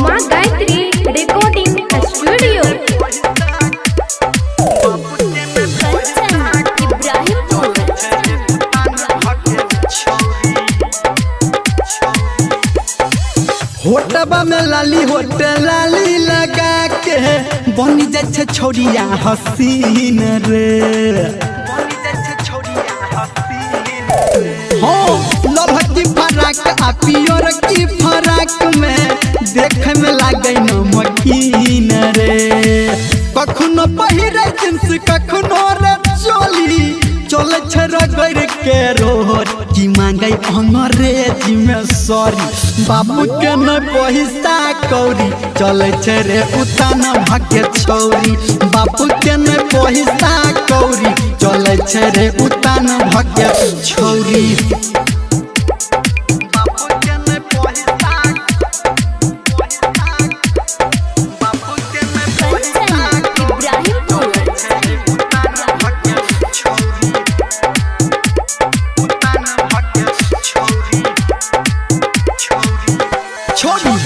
माँ Gayatri recording studio होटबा में लाली होटल लाली लगा के बनी जाए छोड़िया हसीन रे हो लभ की फराक आ पियर की फराक में देखे में लागे नमकीन रे कखनो पहिरे जींस कखनो रे चोली चले रगड़ के रोड की मांगे अंग्रेजी में सॉरी बाबू के न पैसा कौड़ी चले रे उतान भाग्य छौरी बाबू के न पैसा कौड़ी चले रे उतान भाग्य छौरी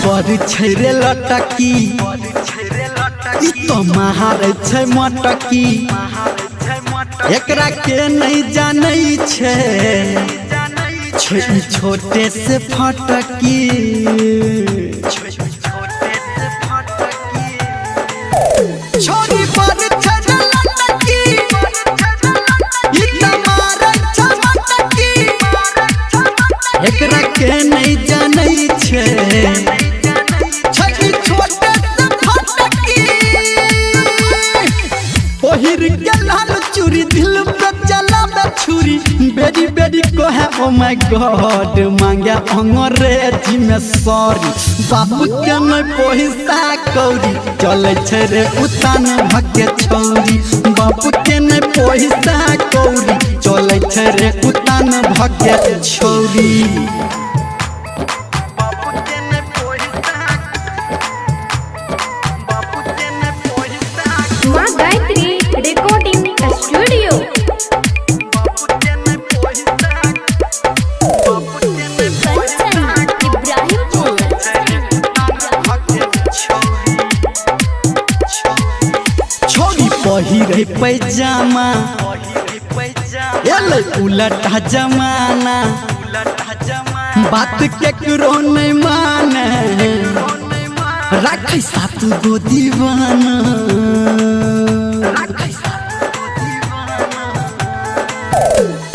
बड़ छैरे लटकी ई तो महार छै मटकी एकरा के नहीं जानै छै छोटे से फटकी छोरी बड़ छैरे लटकी ई तो महार छै मटकी एकरा के नहीं जानै छै चूरी दिल पे चला छुरी बेरी बेरी को है ओ माय गॉड मांगे अंग्रेजी में सॉरी बाबू के न पैसा कौड़ी चले रे उतान भाग्य छौरी बाबू के न पैसा कौड़ी चले रे उतान भाग्य छौरी माँ गायत्री रिकॉर्डिंग स्टूडियो छोरी पहिरे पैजामा एले उलटा जमाना बात केकरो नहीं माने राखै सात गो दीवाना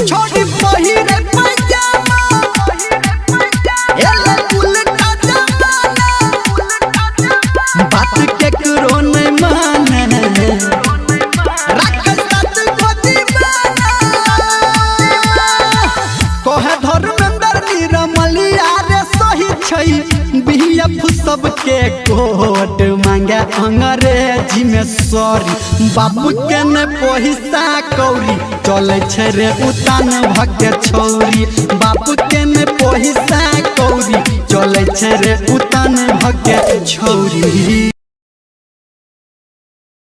छोरी पहिरे पैजामा एले उलटा जमाना बात केकरो नहीं माने राखै सात गो दीवाना कहे धर्मेंद्र निरमलिया रे सही छै बीएफ सबके कोट मांगे अंग्रेजी में सॉरी बाबू के न पैसा कौड़ी चले रे उतान भाग्य छौरी बाबू के न पैसा कौड़ी चले रे उतान भाग्य छौरी।